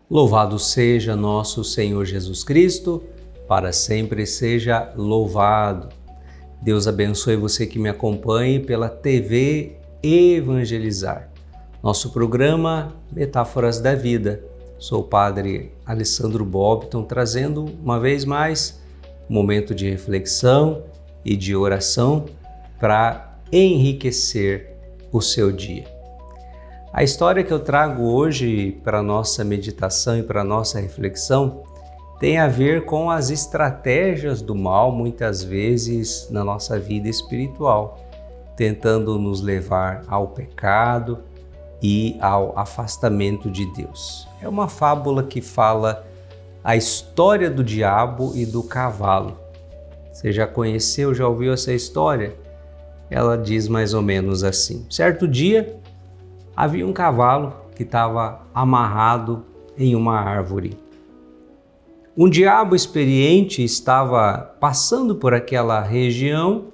Louvado seja nosso Senhor Jesus Cristo, para sempre seja louvado. Deus abençoe você que me acompanhe pela TV Evangelizar. Nosso programa Metáforas da Vida. Sou o Padre Alessandro Bobton, trazendo uma vez mais um momento de reflexão e de oração para enriquecer o seu dia. A história que eu trago hoje para a nossa meditação e para a nossa reflexão tem a ver com as estratégias do mal, muitas vezes na nossa vida espiritual, tentando nos levar ao pecado e ao afastamento de Deus. É uma fábula que fala a história do diabo e do cavalo. Você já conheceu, já ouviu essa história? Ela diz mais ou menos assim. Certo dia, havia um cavalo que estava amarrado em uma árvore. Um diabo experiente estava passando por aquela região,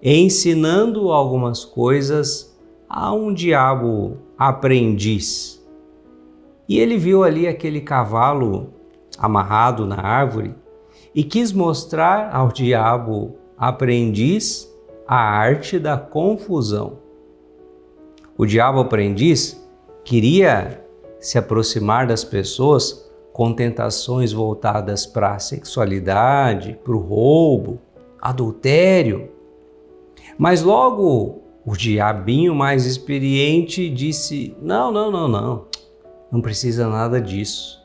ensinando algumas coisas a um diabo aprendiz. E ele viu ali aquele cavalo amarrado na árvore e quis mostrar ao diabo aprendiz a arte da confusão. O diabo aprendiz queria se aproximar das pessoas com tentações voltadas para a sexualidade, para o roubo, adultério. Mas logo o diabinho mais experiente disse: não precisa nada disso.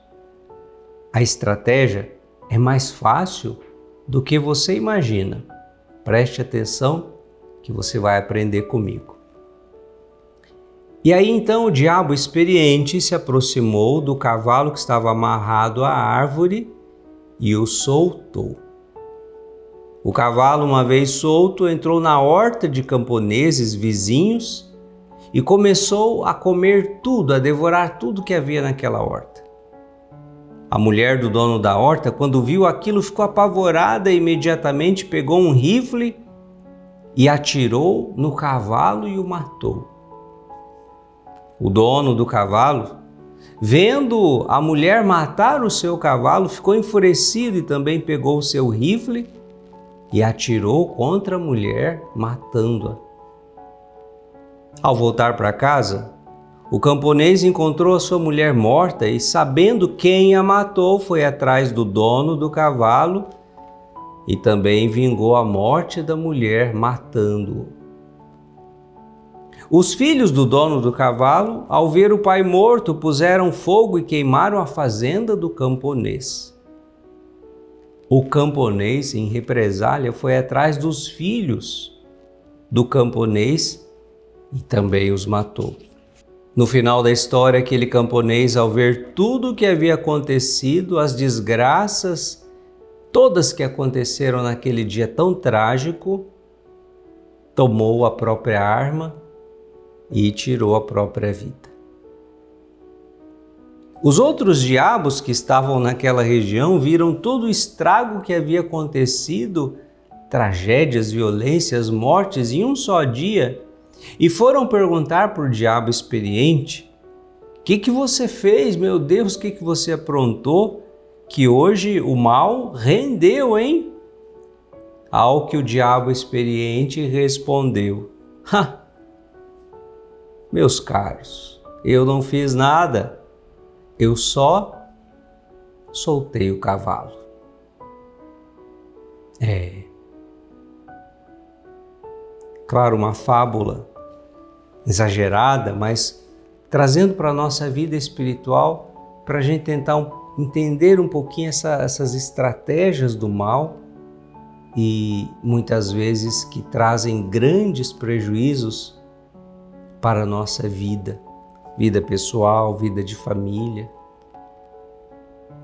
A estratégia é mais fácil do que você imagina. Preste atenção que você vai aprender comigo. E aí então o diabo experiente se aproximou do cavalo que estava amarrado à árvore e o soltou. O cavalo, uma vez solto, entrou na horta de camponeses vizinhos e começou a comer tudo, a devorar tudo que havia naquela horta. A mulher do dono da horta, quando viu aquilo, ficou apavorada e imediatamente pegou um rifle e atirou no cavalo e o matou. O dono do cavalo, vendo a mulher matar o seu cavalo, ficou enfurecido e também pegou o seu rifle e atirou contra a mulher, matando-a. Ao voltar para casa, o camponês encontrou a sua mulher morta e, sabendo quem a matou, foi atrás do dono do cavalo e também vingou a morte da mulher, matando-o. Os filhos do dono do cavalo, ao ver o pai morto, puseram fogo e queimaram a fazenda do camponês. O camponês, em represália, foi atrás dos filhos do camponês e também os matou. No final da história, aquele camponês, ao ver tudo o que havia acontecido, as desgraças todas que aconteceram naquele dia tão trágico, tomou a própria arma e tirou a própria vida. Os outros diabos que estavam naquela região viram todo o estrago que havia acontecido, tragédias, violências, mortes em um só dia, e foram perguntar para o diabo experiente: o que você fez, meu Deus, o que você aprontou, que hoje o mal rendeu, hein? Ao que o diabo experiente respondeu: meus caros, eu não fiz nada, eu só soltei o cavalo. Claro, uma fábula exagerada, mas trazendo para a nossa vida espiritual, para a gente tentar entender um pouquinho essas estratégias do mal e muitas vezes que trazem grandes prejuízos para a nossa vida pessoal, vida de família,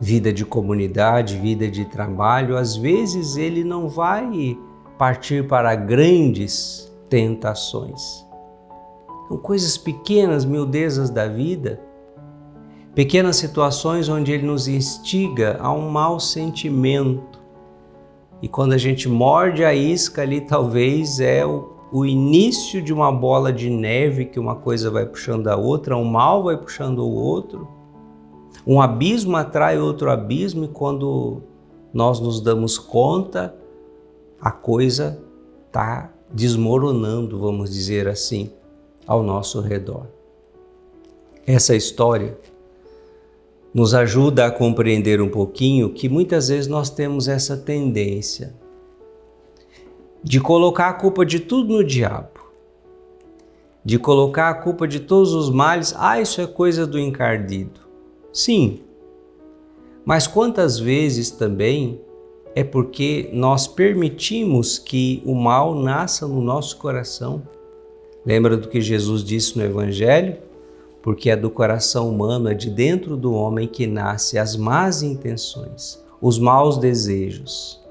vida de comunidade, vida de trabalho. Às vezes ele não vai partir para grandes tentações. São coisas pequenas, miudezas da vida, pequenas situações onde ele nos instiga a um mau sentimento. E quando a gente morde a isca ali, talvez é o início de uma bola de neve, que uma coisa vai puxando a outra, um mal vai puxando o outro, Um abismo atrai outro abismo e quando nós nos damos conta, a coisa está desmoronando, vamos dizer assim, ao nosso redor. Essa história nos ajuda a compreender um pouquinho que muitas vezes nós temos essa tendência de colocar a culpa de tudo no diabo, de colocar a culpa de todos os males, isso é coisa do encardido. Sim, mas quantas vezes também é porque nós permitimos que o mal nasça no nosso coração. Lembra do que Jesus disse no Evangelho? Porque é do coração humano, é de dentro do homem que nasce as más intenções, os maus desejos.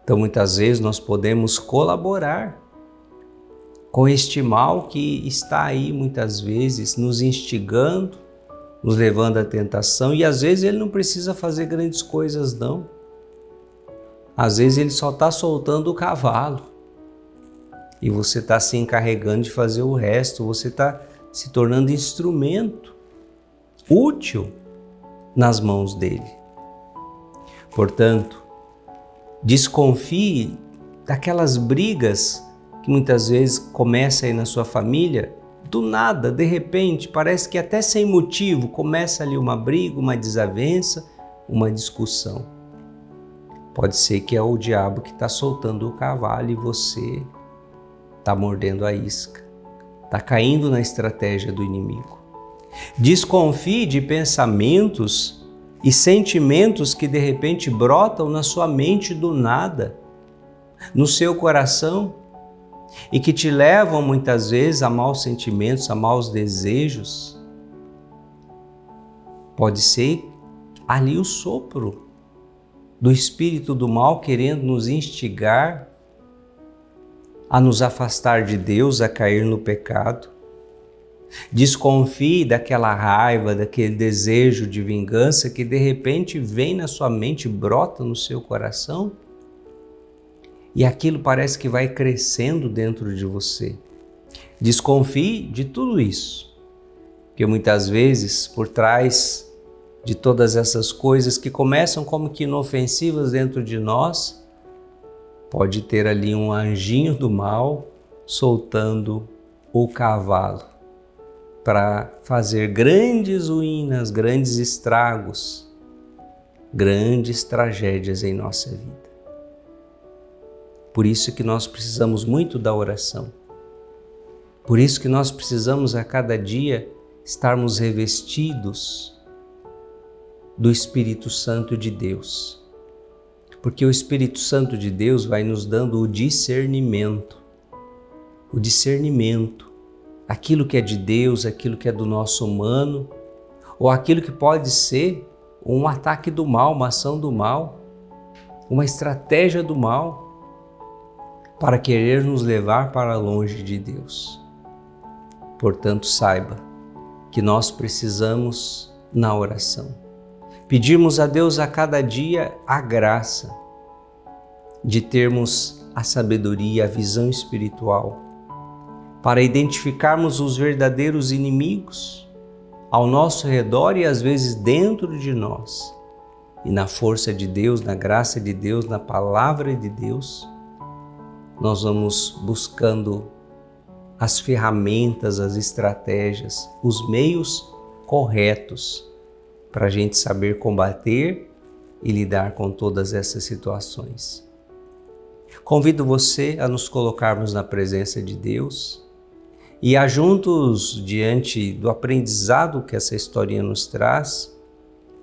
Então, muitas vezes nós podemos colaborar com este mal que está aí, muitas vezes, nos instigando, nos levando à tentação, e às vezes ele não precisa fazer grandes coisas, não. Às vezes ele só está soltando o cavalo e você está se encarregando de fazer o resto, você está se tornando instrumento útil nas mãos dele. Portanto, desconfie daquelas brigas que muitas vezes começam aí na sua família, do nada, de repente, parece que até sem motivo, começa ali uma briga, uma desavença, uma discussão. Pode ser que é o diabo que está soltando o cavalo e você está mordendo a isca, está caindo na estratégia do inimigo. Desconfie de pensamentos e sentimentos que de repente brotam na sua mente do nada, no seu coração, e que te levam muitas vezes a maus sentimentos, a maus desejos. Pode ser ali o sopro do espírito do mal querendo nos instigar a nos afastar de Deus, a cair no pecado. Desconfie daquela raiva, daquele desejo de vingança que de repente vem na sua mente, brota no seu coração e aquilo parece que vai crescendo dentro de você. Desconfie de tudo isso, porque muitas vezes por trás de todas essas coisas que começam como que inofensivas dentro de nós, pode ter ali um anjinho do mal soltando o cavalo para fazer grandes ruínas, grandes estragos, grandes tragédias em nossa vida. Por isso que nós precisamos muito da oração. Por isso que nós precisamos a cada dia estarmos revestidos do Espírito Santo de Deus. Porque o Espírito Santo de Deus vai nos dando o discernimento, aquilo que é de Deus, aquilo que é do nosso humano, ou aquilo que pode ser um ataque do mal, uma ação do mal, uma estratégia do mal, para querer nos levar para longe de Deus. Portanto, saiba que nós precisamos, na oração, pedirmos a Deus a cada dia a graça de termos a sabedoria, a visão espiritual, para identificarmos os verdadeiros inimigos ao nosso redor e às vezes dentro de nós. E na força de Deus, na graça de Deus, na palavra de Deus, nós vamos buscando as ferramentas, as estratégias, os meios corretos para a gente saber combater e lidar com todas essas situações. Convido você a nos colocarmos na presença de Deus e a juntos, diante do aprendizado que essa historinha nos traz,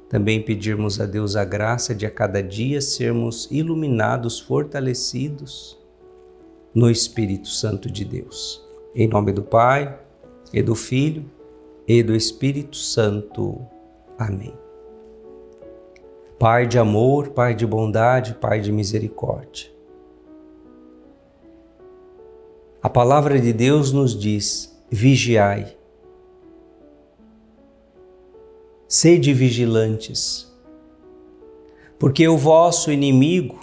também pedirmos a Deus a graça de a cada dia sermos iluminados, fortalecidos no Espírito Santo de Deus. Em nome do Pai, e do Filho, e do Espírito Santo. Amém. Pai de amor, Pai de bondade, Pai de misericórdia. A palavra de Deus nos diz: vigiai. Sede vigilantes, porque o vosso inimigo,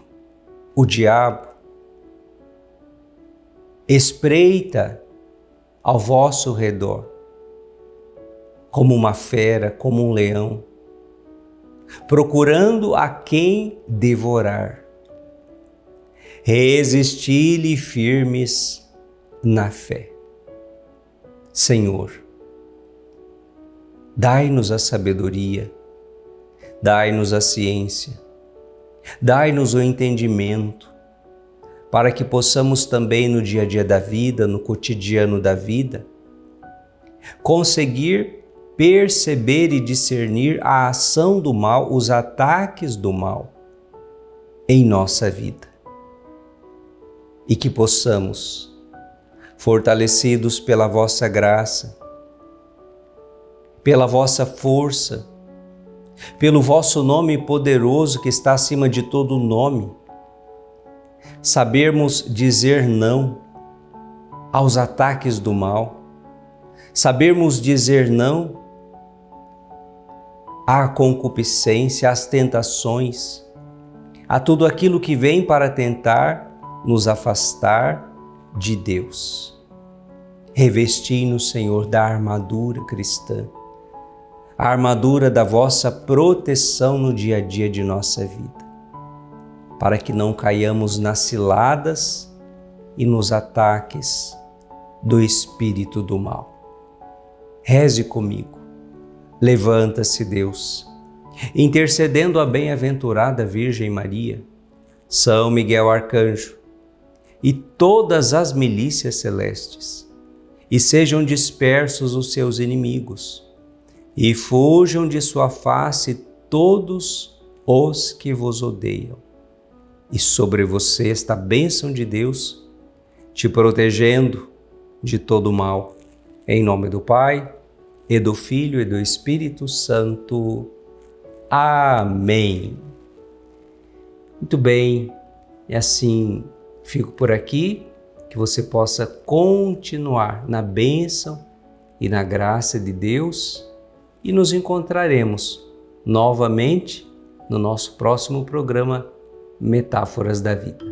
o diabo, espreita ao vosso redor, como uma fera, como um leão, procurando a quem devorar. Resisti-lhe firmes na fé. Senhor, dai-nos a sabedoria, dai-nos a ciência, dai-nos o entendimento, para que possamos também no dia a dia da vida, no cotidiano da vida, conseguir perceber e discernir a ação do mal, os ataques do mal em nossa vida. E que possamos, fortalecidos pela vossa graça, pela vossa força, pelo vosso nome poderoso que está acima de todo nome, sabermos dizer não aos ataques do mal, sabermos dizer não à concupiscência, às tentações, a tudo aquilo que vem para tentar nos afastar de Deus. Revesti-nos, Senhor, da armadura cristã, a armadura da vossa proteção no dia a dia de nossa vida, para que não caiamos nas ciladas e nos ataques do espírito do mal. Reze comigo. Levanta-se, Deus, intercedendo a bem-aventurada Virgem Maria, São Miguel Arcanjo e todas as milícias celestes, e sejam dispersos os seus inimigos, e fujam de sua face todos os que vos odeiam. E sobre você esta bênção de Deus, te protegendo de todo mal. Em nome do Pai, e do Filho e do Espírito Santo. Amém. Muito bem, e assim fico por aqui, que você possa continuar na bênção e na graça de Deus, e nos encontraremos novamente no nosso próximo programa Metáforas da Vida.